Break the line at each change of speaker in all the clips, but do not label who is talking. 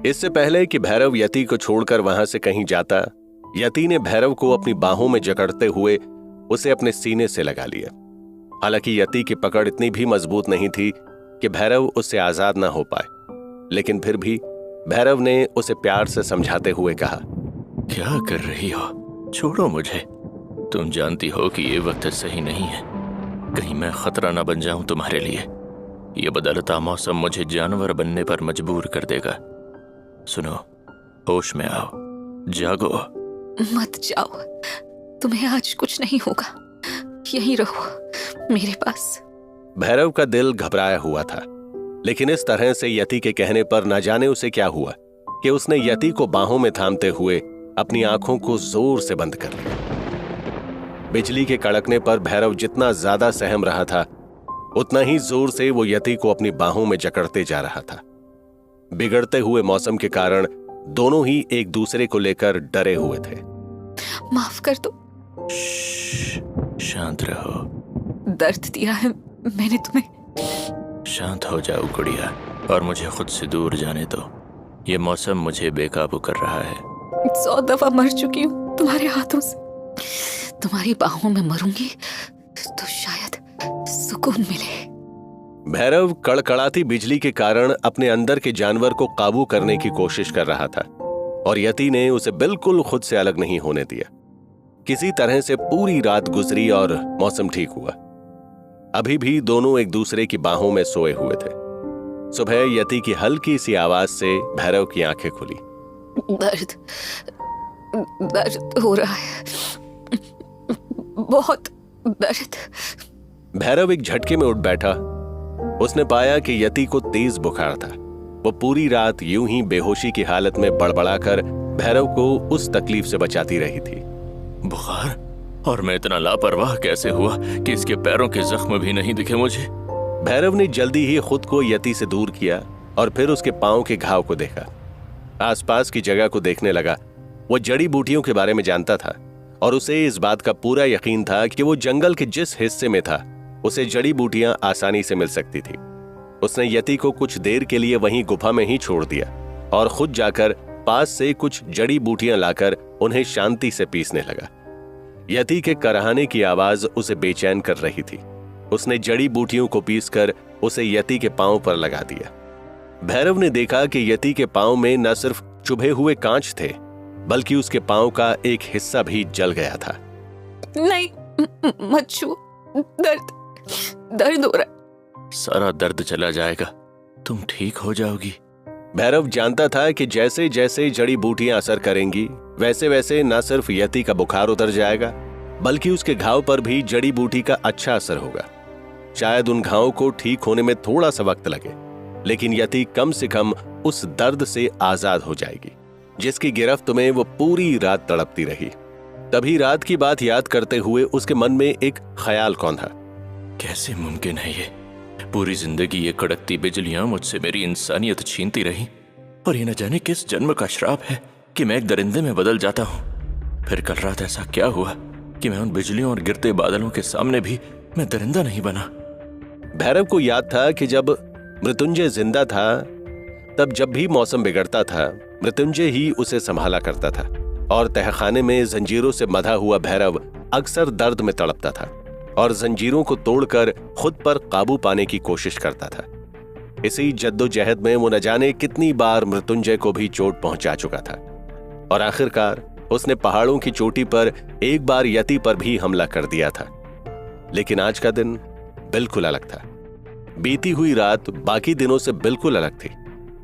इससे पहले कि भैरव यति को छोड़कर वहां से कहीं जाता, यति ने भैरव को अपनी बाहों में जकड़ते हुए उसे अपने सीने से लगा लिया। हालांकि यति की पकड़ इतनी भी मजबूत नहीं थी कि भैरव उससे आजाद ना हो पाए, लेकिन फिर भी भैरव ने उसे प्यार से समझाते हुए कहा,
क्या कर रही हो? छोड़ो मुझे। तुम जानती हो कि ये वक्त सही नहीं है, कहीं मैं खतरा ना बन जाऊं तुम्हारे लिए। ये बदलता मौसम मुझे जानवर बनने पर मजबूर कर देगा। सुनो, होश में आओ, जागो।
मत जाओ, तुम्हें आज कुछ नहीं होगा, यहीं रहो मेरे पास।
भैरव का दिल घबराया हुआ था, लेकिन इस तरह से यति के कहने पर न जाने उसे क्या हुआ कि उसने यति को बाहों में थामते हुए अपनी आंखों को जोर से बंद कर लिया। बिजली के कड़कने पर भैरव जितना ज्यादा सहम रहा था, उतना ही जोर से वो यति को अपनी बाहों में जकड़ते जा रहा था। बिगड़ते हुए मौसम के कारण दोनों ही एक दूसरे को लेकर डरे हुए थे।
माफ कर दो।
शांत रहो।
दर्द दिया है मैंने तुम्हें।
शांत हो जाओ गुड़िया, और मुझे खुद से दूर जाने दो। ये मौसम मुझे बेकाबू कर रहा है।
100 दफा मर चुकी हूँ तुम्हारे हाथों से। तुम्हारी बाहों में मरूंगी तो शायद सुकून मिले।
भैरव कड़कड़ाती बिजली के कारण अपने अंदर के जानवर को काबू करने की कोशिश कर रहा था, और यति ने उसे बिल्कुल खुद से अलग नहीं होने दिया। किसी तरह से पूरी रात गुजरी और मौसम ठीक हुआ। अभी भी दोनों एक दूसरे की बाहों में सोए हुए थे। सुबह यति की हल्की सी आवाज से भैरव की आंखें खुली।
दर्द हो रहा है, बहुत दर्द।
भैरव एक झटके में उठ बैठा। उसने पाया कि यति को तेज बुखार था। वो पूरी रात यूं ही बेहोशी की हालत में बड़बड़ाकर भैरव को उस तकलीफ से बचाती रही थी।
बुखार? और मैं इतना लापरवाह कैसे हुआ कि इसके पैरों के जख्म भी नहीं दिखे मुझे?
भैरव ने जल्दी ही खुद को यति से दूर किया और फिर उसके पांव के घाव को देखा। आसपास की जगह को देखने लगा। वो जड़ी बूटियों के बारे में जानता था और उसे इस बात का पूरा यकीन था कि वो जंगल के जिस हिस्से में था उसे जड़ी बूटियां आसानी से मिल सकती थी। उसने यति को कुछ देर के लिए वहीं गुफा में ही छोड़ दिया और खुद जाकर पास से कुछ जड़ी बूटियां लाकर उन्हें शांति से पीसने लगा। यति के कराहने की आवाज उसे बेचैन कर रही थी। उसने जड़ी बूटियों को पीसकर उसे यति के पांव पर लगा दिया। भैरव ने देखा कि यति के पांव में न सिर्फ चुभे हुए कांच थे, बल्कि उसके पांव का एक हिस्सा भी जल गया था।
नहीं, मत छू, दर्द हो रहा है।
सारा दर्द चला जाएगा, तुम ठीक हो जाओगी।
भैरव जानता था कि जैसे जैसे जड़ी बूटियां असर करेंगी वैसे वैसे न सिर्फ यति का बुखार उतर जाएगा, बल्कि उसके घाव पर भी जड़ी बूटी का अच्छा असर होगा। शायद उन घावों को ठीक होने में थोड़ा सा वक्त लगे, लेकिन यति कम से कम उस दर्द से आजाद हो जाएगी जिसकी गिरफ्त में वो पूरी रात तड़पती रही। तभी रात की बात याद करते हुए उसके मन में एक ख्याल कौंधा।
कैसे मुमकिन है ये? पूरी जिंदगी ये कड़कती बिजलियां मुझसे मेरी इंसानियत छीनती रही, और ये न जाने किस जन्म का श्राप है कि मैं एक दरिंदे में बदल जाता हूँ। फिर कल रात ऐसा क्या हुआ कि मैं उन बिजलियों और गिरते बादलों के सामने भी मैं दरिंदा नहीं बना?
भैरव को याद था कि जब मृत्युंजय जिंदा था तब जब भी मौसम बिगड़ता था मृत्युंजय ही उसे संभाला करता था, और तहखाने में जंजीरों से बंधा हुआ भैरव अक्सर दर्द में तड़पता था और जंजीरों को तोड़कर खुद पर काबू पाने की कोशिश करता था। इसी जद्दोजहद में वो न जाने कितनी बार मृत्युंजय को भी चोट पहुंचा चुका था, और आखिरकार उसने पहाड़ों की चोटी पर एक बार यति पर भी हमला कर दिया था। लेकिन आज का दिन बिल्कुल अलग था। बीती हुई रात बाकी दिनों से बिल्कुल अलग थी।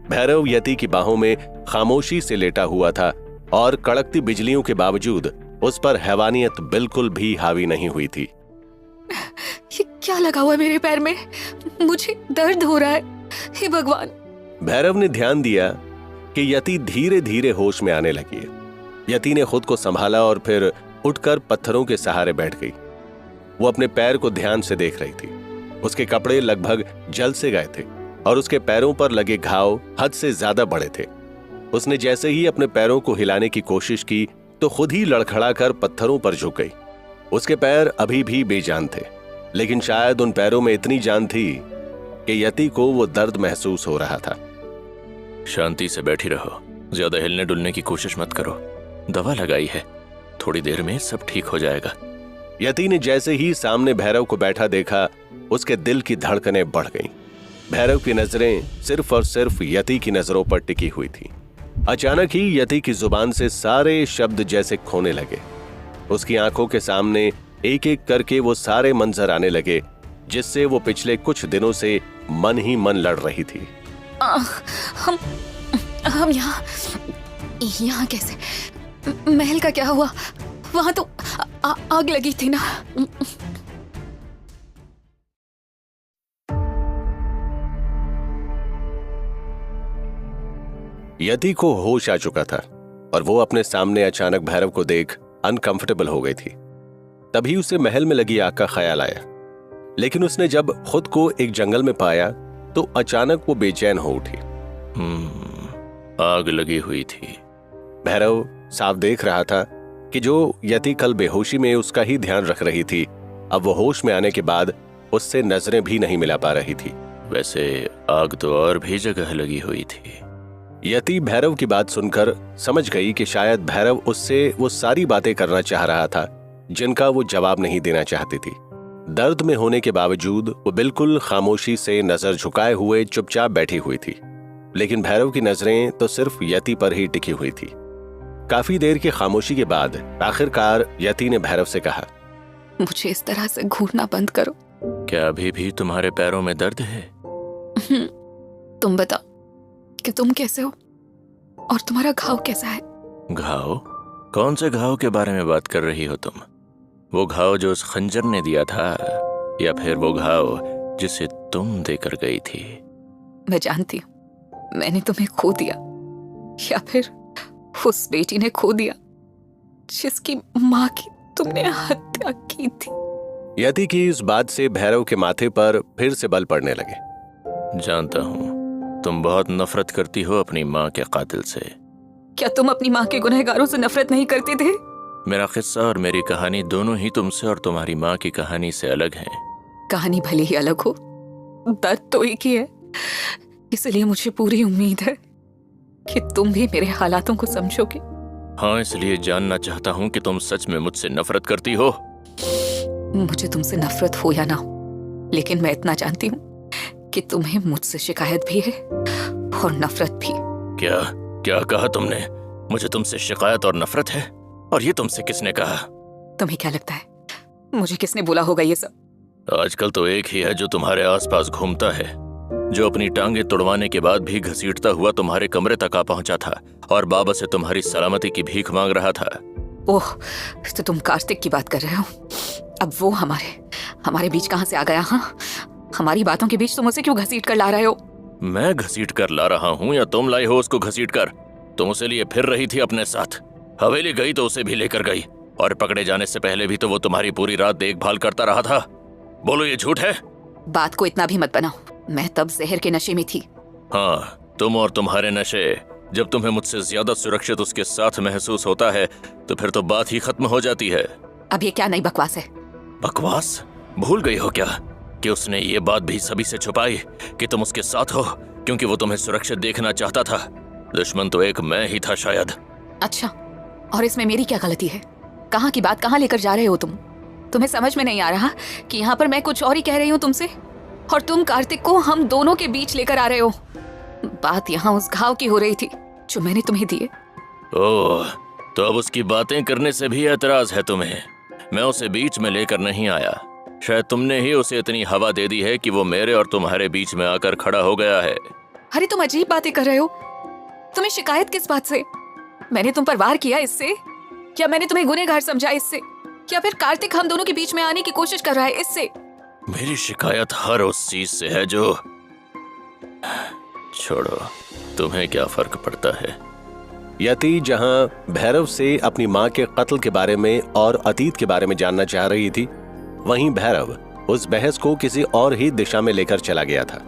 भैरव यति की बाहों में खामोशी से लेटा हुआ था और कड़कती बिजलियों के बावजूद उस पर हैवानियत बिल्कुल भी हावी नहीं हुई थी।
ये क्या लगा हुआ है मेरे पैर में? मुझे दर्द हो रहा है, हे भगवान।
भैरव ने ध्यान दिया कि यति धीरे धीरे होश में आने लगी है। यति ने खुद को संभाला और फिर उठकर पत्थरों के सहारे बैठ गई। वो अपने पैर को ध्यान से देख रही थी। उसके कपड़े लगभग जल से गए थे और उसके पैरों पर लगे घाव हद से ज्यादा बड़े थे। उसने जैसे ही अपने पैरों को हिलाने की कोशिश की तो खुद ही लड़खड़ाकर पत्थरों पर झुक गई। उसके पैर अभी भी बेजान थे, लेकिन शायद उन पैरों में इतनी जान थी कि यति को वो दर्द महसूस हो रहा था।
शांति से बैठी रहो, ज्यादा हिलने डुलने की कोशिश मत करो। दवा लगाई है, थोड़ी देर में सब ठीक हो जाएगा।
यति ने जैसे ही सामने भैरव को बैठा देखा, उसके दिल की धड़कनें बढ़ गईं। भैरव की नजरें सिर्फ और सिर्फ यति की नजरों पर टिकी हुई थी। अचानक ही यति की जुबान से सारे शब्द जैसे खोने लगे। उसकी आंखों के सामने एक एक करके वो सारे मंजर आने लगे जिससे वो पिछले कुछ दिनों से मन ही मन लड़ रही थी।
हम यहाँ कैसे? महल का क्या हुआ? वहां तो आग लगी थी ना।
यति को होश आ चुका था और वो अपने सामने अचानक भैरव को देख अनकंफर्टेबल हो गई थी। तभी उसे महल में लगी आग का ख्याल आया, लेकिन उसने जब खुद को एक जंगल में पाया तो अचानक वो बेचैन हो उठी।
आग लगी हुई थी।
भैरव साफ देख रहा था कि जो यति कल बेहोशी में उसका ही ध्यान रख रही थी, अब वो होश में आने के बाद उससे नजरें भी नहीं मिला पा रही थी।
वैसे आग तो और भी जगह लगी हुई थी।
यति भैरव की बात सुनकर समझ गई कि शायद भैरव उससे वो सारी बातें करना चाह रहा था जिनका वो जवाब नहीं देना चाहती थी। दर्द में होने के बावजूद वो बिल्कुल खामोशी से नजर झुकाए हुए चुपचाप बैठी हुई थी, लेकिन भैरव की नजरें तो सिर्फ यति पर ही टिकी हुई थी। काफी देर की खामोशी के बाद आखिरकार यति ने भैरव से कहा,
मुझे इस तरह से घूरना बंद करो।
क्या अभी भी तुम्हारे पैरों में दर्द है?
तुम बताओ कि तुम कैसे हो और तुम्हारा घाव कैसा है?
घाव? कौन से घाव के बारे में बात कर रही हो तुम? वो घाव जो उस खंजर ने दिया था या फिर वो घाव जिसे तुम देकर गई थी?
मैं जानती हूँ मैंने तुम्हें खो दिया या फिर उस बेटी ने खो दिया जिसकी माँ की तुमने हत्या की थी।
यति की इस बात से भैरव के माथे पर फिर से बल पड़ने लगे।
जानता हूँ तुम बहुत नफरत करती हो अपनी माँ के कातिल से।
क्या तुम अपनी माँ के गुनहगारों से नफरत नहीं करते थे?
मेरा किस्सा और मेरी कहानी दोनों ही तुमसे और तुम्हारी माँ की कहानी से अलग है।
कहानी भले ही अलग हो, दर्द तो एक ही है। इसलिए मुझे पूरी उम्मीद है कि तुम भी मेरे हालातों को समझोगे।
हाँ, इसलिए जानना चाहता हूँ कि तुम सच में मुझसे नफरत करती हो।
मुझे तुमसे नफरत हो या ना हो, लेकिन मैं इतना जानती हूँ कि तुम्हें मुझसे शिकायत भी है और नफरत भी।
क्या क्या कहा तुमने? मुझे तुमसे शिकायत और नफरत है? और ये तुमसे किसने कहा?
तुम्हें क्या लगता है मुझे किसने बोला होगा ये सब?
आजकल तो एक ही है जो तुम्हारे आसपास घूमता है, जो अपनी टांगे तुड़वाने के बाद भी घसीटता हुआ तुम्हारे कमरे तक आ पहुंचा था और बाबा से तुम्हारी सलामती की भीख मांग रहा था।
ओह, तो तुम कार्तिक की बात कर रहे हो। अब वो हमारे बीच कहां से आ गया? हाँ, हमारी बातों के बीच तुम उसे क्यों घसीट कर ला रहे हो?
मैं घसीट कर ला रहा हूँ या तुम लाई हो उसको घसीट कर? तुम उसे लिए फिर रही थी अपने साथ, हवेली गई तो उसे भी लेकर गई, और पकड़े जाने से पहले भी तो वो तुम्हारी पूरी रात देखभाल करता रहा था। बोलो ये झूठ है?
बात को इतना भी मत बनाओ, मैं तब जहर के नशे में थी।
हाँ, तुम और तुम्हारे नशे। जब तुम्हें मुझसे ज्यादा सुरक्षित उसके साथ महसूस होता है तो फिर तो बात ही खत्म हो जाती है।
अब ये क्या नई बकवास है?
बकवास? भूल गई हो क्या कि उसने ये बात भी सभी से छुपाई कि तुम उसके साथ हो, क्योंकि वो तुम्हें सुरक्षित देखना चाहता था। दुश्मन तो एक मैं ही था शायद।
अच्छा, और इसमें मेरी क्या गलती है? कहाँ की बात कहाँ लेकर जा रहे हो तुम? तुम्हें समझ में नहीं आ रहा कि यहाँ पर मैं कुछ और ही कह रही हूँ तुमसे, और तुम कार्तिक को हम दोनों के बीच लेकर आ रहे हो। बात यहाँ उस घाव की हो रही थी जो मैंने तुम्हें दिए।
ओह, तो अब उसकी बातें करने से भी एतराज है तुम्हें? मैं उसे बीच में लेकर नहीं आया, शायद तुमने ही उसे इतनी हवा दे दी है कि वो मेरे और तुम्हारे बीच में आकर खड़ा हो गया है।
अरे तुम अजीब बातें कर रहे हो। तुम्हें शिकायत किस बात से? मैंने तुम पर वार किया इससे, या मैंने तुम्हें गुनहगार समझा इससे, या फिर कार्तिक हम दोनों के बीच में आने की कोशिश कर रहा है इससे?
मेरी शिकायत हर उस चीज से है जो... छोड़ो, तुम्हें क्या फर्क पड़ता है?
यति जहां भैरव से अपनी मां के कत्ल के बारे में और अतीत के बारे में जानना चाह रही थी, वहीं भैरव उस बहस को किसी और ही दिशा में लेकर चला गया था।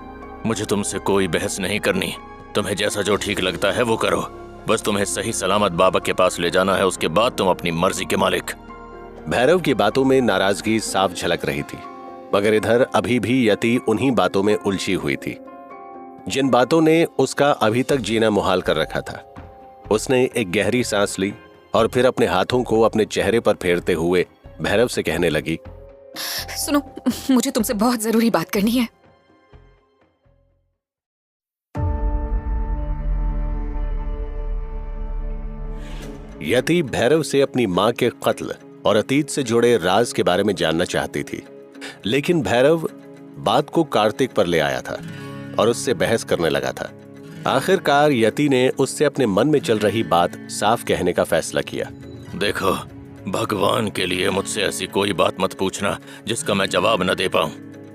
मुझे तुमसे कोई बहस नहीं करनी, तुम्हें जैसा जो ठीक लगता है वो करो। बस तुम्हें सही सलामत बाबा के पास ले जाना है, उसके बाद तुम अपनी मर्जी के मालिक।
भैरव की बातों में नाराजगी साफ झलक रही थी, मगर इधर अभी भी यति उन्हीं बातों में उलझी हुई थी। जिन बातों ने उसका अभी तक जीना मुहाल कर रखा था। उसने एक गहरी सांस ली और फिर अपने हाथों को अपने चेहरे पर फेरते हुए भैरव से कहने लगी,
सुनो, मुझे तुमसे बहुत जरूरी बात करनी है।
यति भैरव से अपनी मां के कत्ल और अतीत से जुड़े राज के बारे में जानना चाहती थी, लेकिन भैरव बात को कार्तिक पर ले आया था और उससे बहस करने लगा था। आखिरकार यति ने उससे अपने मन में चल रही बात साफ कहने का फैसला किया।
देखो, भगवान के लिए मुझसे ऐसी कोई बात मत पूछना जिसका मैं जवाब न दे पाऊं।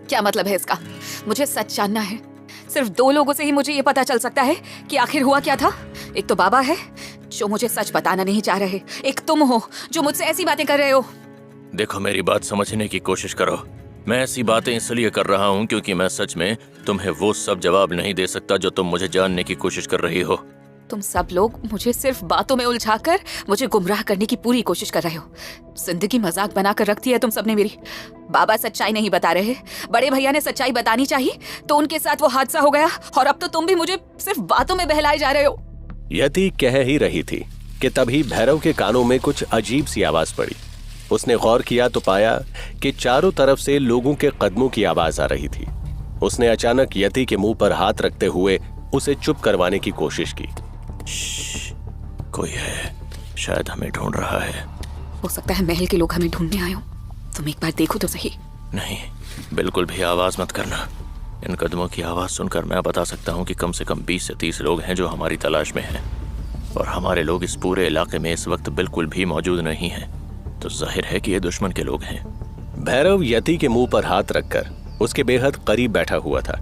क्या मतलब है इसका? मुझे सच जानना है। सिर्फ 2 लोगों से ही मुझे ये पता चल सकता है कि आखिर हुआ क्या था। एक तो बाबा है जो मुझे सच बताना नहीं चाह रहे, एक तुम हो जो मुझसे ऐसी बातें कर रहे हो।
देखो, मेरी बात समझने की कोशिश करो। मैं ऐसी बातें इसलिए कर रहा हूँ क्योंकि मैं सच में तुम्हें वो सब जवाब नहीं दे सकता जो तुम मुझे जानने की कोशिश कर रही हो।
तुम सब लोग मुझे सिर्फ बातों में उलझाकर मुझे गुमराह करने की पूरी कोशिश कर रहे हो। जिंदगी मजाक बनाकर रखती है तुम सबने मेरी। बाबा सच्चाई नहीं बता रहे, बड़े भैया ने सच्चाई बतानी चाहिए तो उनके साथ वो हादसा हो गया, और अब तो तुम भी मुझे सिर्फ बातों में बहलाए जा रहे हो।
यति कह ही रही थी कि तभी भैरव के कानों में कुछ अजीब सी आवाज पड़ी। उसने गौर किया तो पाया कि चारों तरफ से लोगों के कदमों की आवाज आ रही थी। उसने अचानक यति के मुंह पर हाथ रखते हुए उसे चुप करवाने की कोशिश की।
कोई है, शायद हमें ढूंढ रहा है।
हो सकता है महल के लोग हमें ढूंढने आए हो। तुम एक बार देखो तो सही।
नहीं, बिल्कुल भी आवाज मत करना। इन कदमों की आवाज सुनकर मैं बता सकता हूँ कि कम से कम 20 से 30 लोग हैं जो हमारी तलाश में हैं, और हमारे लोग इस पूरे इलाके में इस वक्त बिल्कुल भी मौजूद नहीं हैं। तो जाहिर है कि ये दुश्मन के लोग हैं।
भैरव यति के मुंह पर हाथ रखकर उसके बेहद करीब बैठा हुआ था।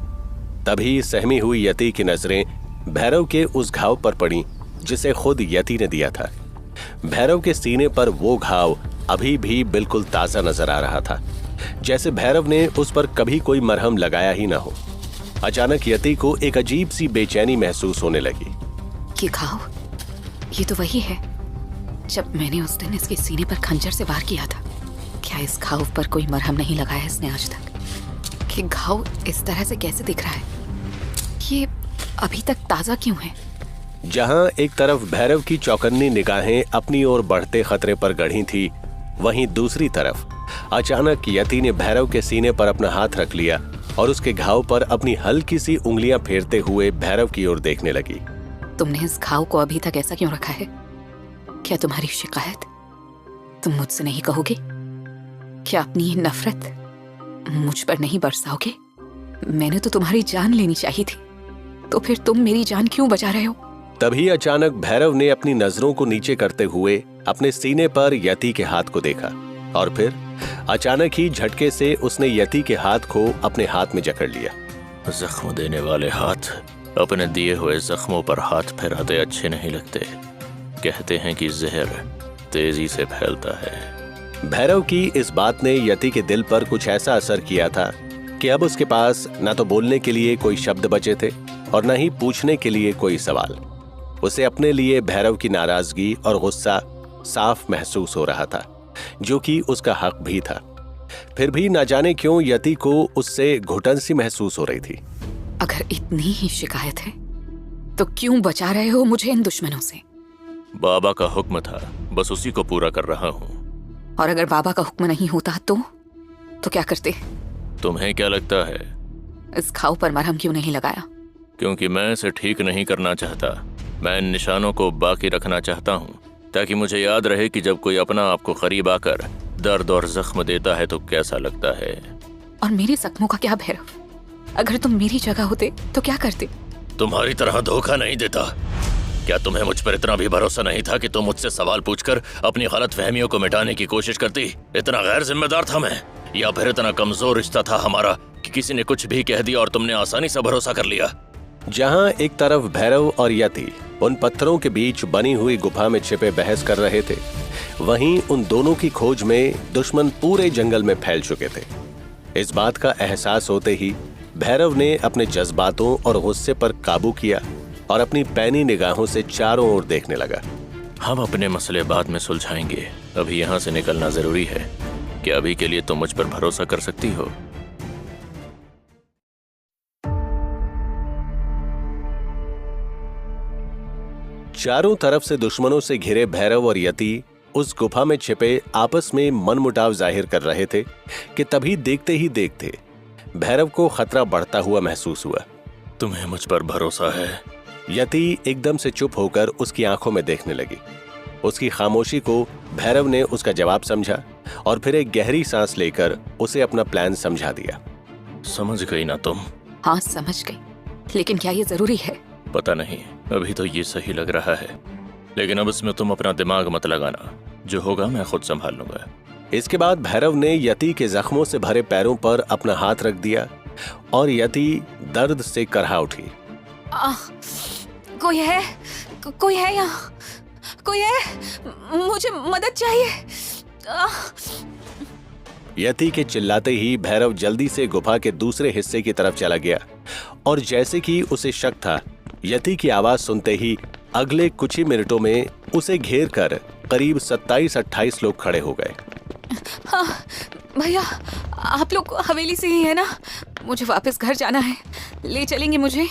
तभी सहमी हुई यति की नजरें भैरव के उस घाव पर पड़ी जिसे खुद यति ने दिया था। भैरव के सीने पर वो घाव अभी भी बिल्कुल ताजा नजर आ रहा था, जैसे भैरव ने उस पर कभी कोई मरहम लगाया ही ना हो। अचानक यति को एक अजीब सी बेचैनी महसूस होने लगी।
ये घाव, ये तो वही है जब मैंने उस दिन इसके सीने पर खंजर से वार किया था। क्या इस घाव पर कोई मरहम नहीं लगाया इसने आज तक? कि घाव इस तरह से कैसे दिख रहा है? ये अभी तक ताजा क्यों है?
जहां एक तरफ भैरव की चौकन्नी निगाहें अपनी ओर बढ़ते खतरे पर गढ़ी थी, वहीं दूसरी तरफ अचानक यति ने भैरव के सीने पर अपना हाथ रख लिया और उसके घाव पर अपनी हल्की सी उंगलियां फेरते हुए भैरव की ओर देखने लगी।
तुमने इस घाव को अभी तक ऐसा क्यों रखा है? क्या तुम्हारी शिकायत तुम मुझसे नहीं कहोगे? क्या अपनी ये नफरत मुझ पर नहीं बरसाओगे? मैंने तो तुम्हारी जान लेनी चाहिए थी, तो फिर तुम मेरी जान क्यों बचा रहे हो?
तभी अचानक भैरव ने अपनी नजरों को नीचे करते हुए अपने सीने पर यति के हाथ को देखा, और फिर अचानक ही झटके से उसने यति के हाथ को अपने हाथ में जकड़ लिया।
जख्म देने वाले हाथ अपने दिए हुए जख्मों पर हाथ फैलाते अच्छे नहीं लगते। कहते हैं कि जहर तेजी से फैलता है।
भैरव की इस बात ने यति के दिल पर कुछ ऐसा असर किया था कि अब उसके पास न तो बोलने के लिए कोई शब्द बचे थे और न ही पूछने के लिए कोई सवाल। उसे अपने लिए भैरव की नाराजगी और गुस्सा साफ महसूस हो रहा था, जो कि उसका हक भी था। फिर भी न जाने क्यों यति को उससे घुटन सी महसूस हो रही थी।
अगर इतनी ही शिकायत है तो क्यों बचा रहे हो मुझे इन दुश्मनों से?
बाबा का हुक्म था, बस उसी को पूरा कर रहा हूँ।
और अगर बाबा का हुक्म नहीं होता तो क्या करते?
तुम्हें क्या लगता है?
इस घाव पर मरहम क्यों नहीं लगाया?
क्योंकि मैं इसे ठीक नहीं करना चाहता। मैं इन निशानों को बाकी रखना चाहता हूँ ताकि मुझे याद रहे कि जब कोई अपना आपको करीब आकर दर्द और जख्म देता है तो कैसा लगता है।
और मेरे जख्मों का क्या भैरव? अगर तुम मेरी जगह होते तो क्या करते?
तुम्हारी तरह धोखा नहीं देता। क्या तुम्हें मुझ पर इतना भी भरोसा नहीं था कि तुम मुझसे सवाल पूछकर अपनी गलत फहमियों को मिटाने की कोशिश करती? इतना गैर जिम्मेदार था मैं, या फिर इतना कमजोर रिश्ता था हमारा कि किसी ने कुछ भी कह दिया और तुमने आसानी से भरोसा कर लिया?
जहां एक तरफ भैरव और यति उन पत्थरों के बीच बनी हुई गुफा में छिपे बहस कर रहे थे, वहीं उन दोनों की खोज में दुश्मन पूरे जंगल में फैल चुके थे। इस बात का एहसास होते ही भैरव ने अपने जज्बातों और गुस्से पर काबू किया और अपनी पैनी निगाहों से चारों ओर देखने लगा।
हम अपने मसले बाद में सुलझाएंगे, अभी यहाँ से निकलना जरूरी है। क्या अभी के लिए तुम मुझ पर भरोसा कर सकती हो?
चारों तरफ से दुश्मनों से घिरे भैरव और यति उस गुफा में छिपे आपस में मनमुटाव जाहिर कर रहे थे कि तभी देखते ही देखते भैरव को खतरा बढ़ता हुआ महसूस हुआ।
तुम्हें मुझ पर भरोसा है?
यति एकदम से चुप होकर उसकी आंखों में देखने लगी। उसकी खामोशी को भैरव ने उसका जवाब समझा और फिर एक गहरी सांस लेकर उसे अपना प्लान समझा दिया।
समझ गई ना तुम?
हाँ समझ गई, लेकिन क्या ये जरूरी है?
पता नहीं, अभी तो ये सही लग रहा है, लेकिन अब इसमें तुम अपना दिमाग मत लगाना। जो होगा मैं खुद संभाल लूंगा।
इसके बाद भैरव ने यति के जख्मों से भरे पैरों पर अपना हाथ रख दिया और यति दर्द से करहा उठी।
कोई है? कोई है यहाँ? कोई है? मुझे मदद चाहिए।
यति के चिल्लाते ही भैरव जल्दी से गुफा के दूसरे हिस्से की तरफ चला गया और जैसे कि उसे शक था, यति की आवाज सुनते ही अगले कुछ ही मिनटों में उसे घेर कर करीब 27-28 लोग खड़े हो गए।
हाँ, भैया आप लोग हवेली से ही है ना? मुझे वापस घर जाना है, ले चलेंगे मुझे?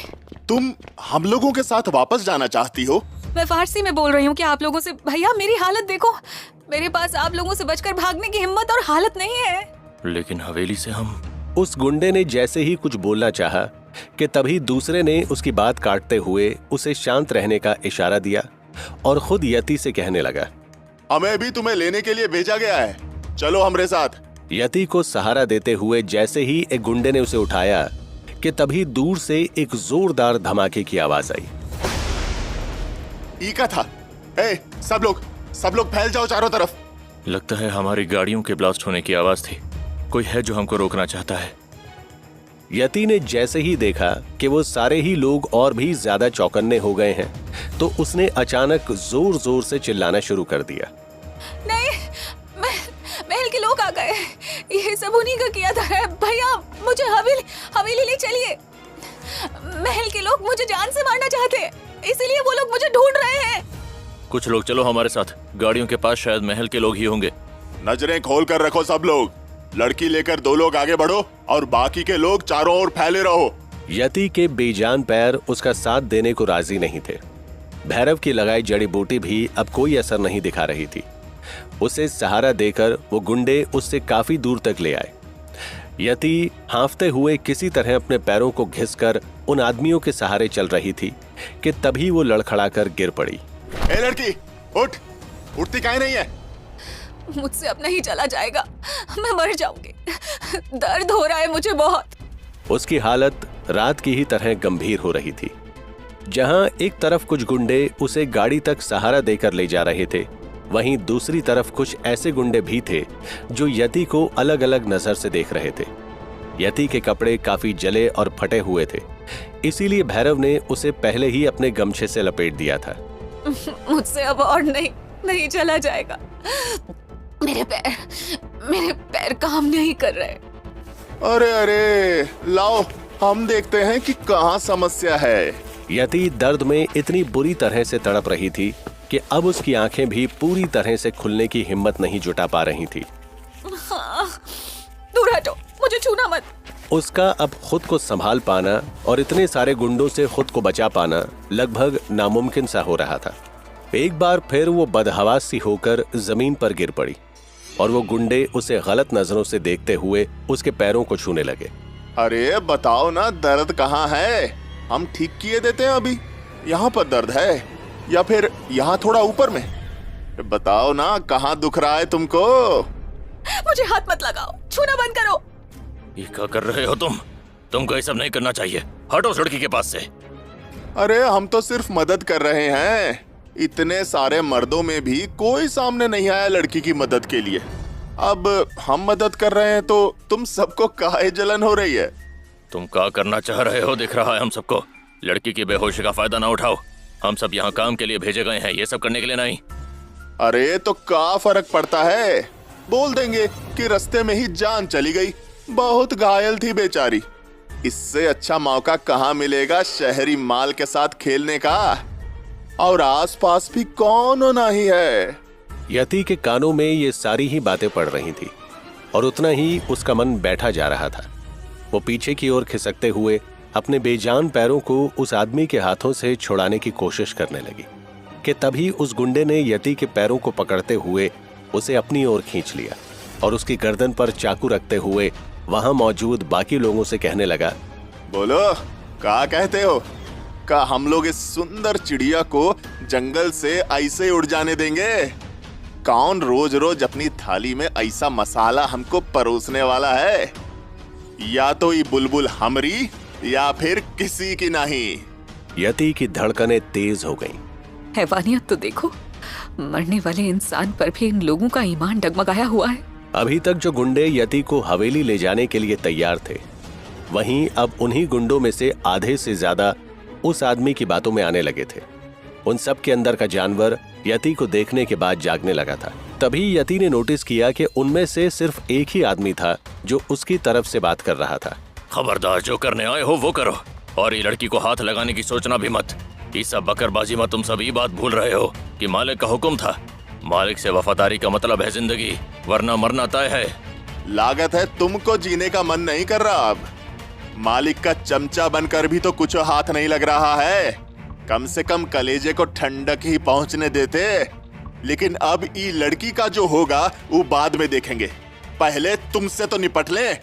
तुम हम लोगों के साथ वापस जाना चाहती हो?
मैं फारसी में बोल रही हूँ क्या आप लोगों से? भैया मेरी हालत देखो, मेरे पास आप लोगों से बचकर भागने की हिम्मत और हालत नहीं है।
लेकिन हवेली से हम...
उस गुंडे ने जैसे ही कुछ बोलना चाहा कि तभी दूसरे ने उसकी बात काटते हुए उसे शांत रहने का इशारा दिया और खुद यति से कहने लगा,
हमें भी तुम्हें लेने के लिए भेजा गया है, चलो हमारे साथ।
यति को सहारा देते हुए जैसे ही एक गुंडे ने उसे उठाया कि तभी दूर से एक जोरदार धमाके की आवाज आई।
ईका था। सब लोग फैल जाओ चारों तरफ।
लगता है हमारी गाड़ियों के ब्लास्ट होने की आवाज थी। कोई है जो हमको रोकना चाहता है।
यति ने जैसे ही देखा कि वो सारे ही लोग और भी ज्यादा चौकन्ने हो गए हैं, तो उसने अचानक जोर जोर से चिल्लाना शुरू कर दिया।
नहीं, महल के लोग आ गए, ये सब उन्हीं का किया था। भैया मुझे हवेली ले चलिए। महल के लोग मुझे जान से मारना चाहते हैं, इसीलिए वो लोग मुझे ढूंढ रहे हैं।
कुछ लोग चलो हमारे साथ, गाड़ियों के पास शायद महल के लोग ही होंगे।
नजरें खोल कर रखो सब लोग। लड़की लेकर 2 लोग आगे बढ़ो और बाकी के लोग चारों ओर फैले रहो।
यति के बेजान पैर उसका साथ देने को राजी नहीं थे। भैरव की लगाई जड़ी बूटी भी अब कोई असर नहीं दिखा रही थी। उसे सहारा देकर वो गुंडे उससे काफी दूर तक ले आए। यति हांफते हुए किसी तरह अपने पैरों को घिसकर उन आदमियों के सहारे चल रही थी कि तभी वो लड़खड़ाकर गिर पड़ी।
ए लड़की, उठ, उठती काहे नहीं है?
मुझसे अब नहीं चला जाएगा, मैं मर जाऊंगी, दर्द हो रहा है मुझे बहुत।
उसकी हालत रात की ही तरह गंभीर हो रही थी। जहां एक तरफ कुछ गुंडे उसे गाड़ी तक सहारा देकर ले जा रहे थे, वहीं दूसरी तरफ कुछ ऐसे गुंडे भी थे जो यति को अलग अलग नजर से देख रहे थे। यति के कपड़े काफी जले और फटे हुए थे, इसीलिए भैरव ने उसे पहले ही अपने गमछे से लपेट दिया था।
मुझसे अब और नहीं चला जाएगा। मेरे पैर काम नहीं कर रहे।
अरे लाओ, हम देखते हैं कि कहाँ समस्या है।
यति दर्द में इतनी बुरी तरह से तड़प रही थी कि अब उसकी आंखें भी पूरी तरह से खुलने की हिम्मत नहीं जुटा पा रही थी।
दूर हटो, मुझे छूना मत।
उसका अब खुद को संभाल पाना और इतने सारे गुंडों से खुद को बचा पाना लगभग नामुमकिन सा हो रहा था। एक बार फिर वो बदहवास सी होकर जमीन पर गिर पड़ी और वो गुंडे उसे गलत नजरों से देखते हुए उसके पैरों को छूने लगे।
अरे बताओ ना, दर्द कहाँ है? हम ठीक किए देते हैं। अभी यहाँ पर दर्द है या फिर यहाँ थोड़ा ऊपर में? बताओ ना, कहाँ दुख रहा है तुमको?
मुझे हाथ मत लगाओ, छूना बंद करो।
ये क्या कर रहे हो तुम? तुमको ये सब नहीं करना चाहिए। हटो उस लड़की के पास से।
अरे हम तो सिर्फ मदद कर रहे हैं। इतने सारे मर्दों में भी कोई सामने नहीं आया लड़की की मदद के लिए। अब हम मदद कर रहे हैं तो तुम सबको काहे जलन हो रही है?
तुम क्या करना चाह रहे हो दिख रहा है हम सबको। लड़की की बेहोशी का फायदा ना उठाओ। हम सब यहाँ काम के लिए भेजे गए हैं, ये सब करने के लिए नहीं।
अरे तो क्या फर्क पड़ता है? बोल देंगे कि रास्ते में ही जान चली गई, बहुत घायल थी बेचारी। इससे अच्छा मौका कहाँ मिलेगा शहरी माल के साथ खेलने का? और आसपास भी कौन नहीं है।
यति के कानों में ये सारी ही बातें पड़ रही थी और उतना ही उसका मन बैठा जा रहा था। वो पीछे की ओर खिसकते हुए अपने बेजान पैरों को उस आदमी के हाथों से छुड़ाने की कोशिश करने लगी। कि तभी उस गुंडे ने यति के पैरों को पकड़ते हुए उसे अपनी ओर खींच लिया और उसकी गर्दन पर चाकू रखते हुए वहां मौजूद बाकी लोगों से कहने लगा,
बोलो क्या कहते हो? का हम लोग इस सुंदर चिड़िया को जंगल से ऐसे उड़ जाने देंगे? कौन रोज रोज अपनी थाली में ऐसा मसाला हमको परोसने वाला है? या तो ये बुलबुल हमरी या फिर किसी की नहीं।
यति की धड़कनें तेज हो गईं।
हैवानियत तो देखो, मरने वाले इंसान पर भी इन लोगों का ईमान डगमगाया हुआ है।
अभी तक जो गुंडे यति को हवेली ले जाने के लिए तैयार थे, वहीं अब उन्हीं गुंडों में से आधे से ज्यादा उस आदमी की बातों में आने लगे थे। उन सब के अंदर का जानवर यति को देखने के बाद जागने लगा था। तभी यति ने नोटिस किया कि उनमें से सिर्फ एक ही आदमी था जो उसकी तरफ से बात कर रहा था।
खबरदार, जो करने आए हो वो करो, और ये लड़की को हाथ लगाने की सोचना भी मत। ये सब बकरबाजी में तुम सब ये बात भूल रहे हो कि मालिक का हुक्म था। मालिक से वफादारी का मतलब है जिंदगी, वरना मरना तय है।
लागत है तुमको जीने का मन नहीं कर रहा। अब मालिक का चमचा बनकर भी तो कुछ हाथ नहीं लग रहा है। कम से कम कलेजे को ठंडक ही पहुंचने देते। लेकिन अब ये लड़की का जो होगा वो बाद में देखेंगे, पहले तुमसे तो निपट ले।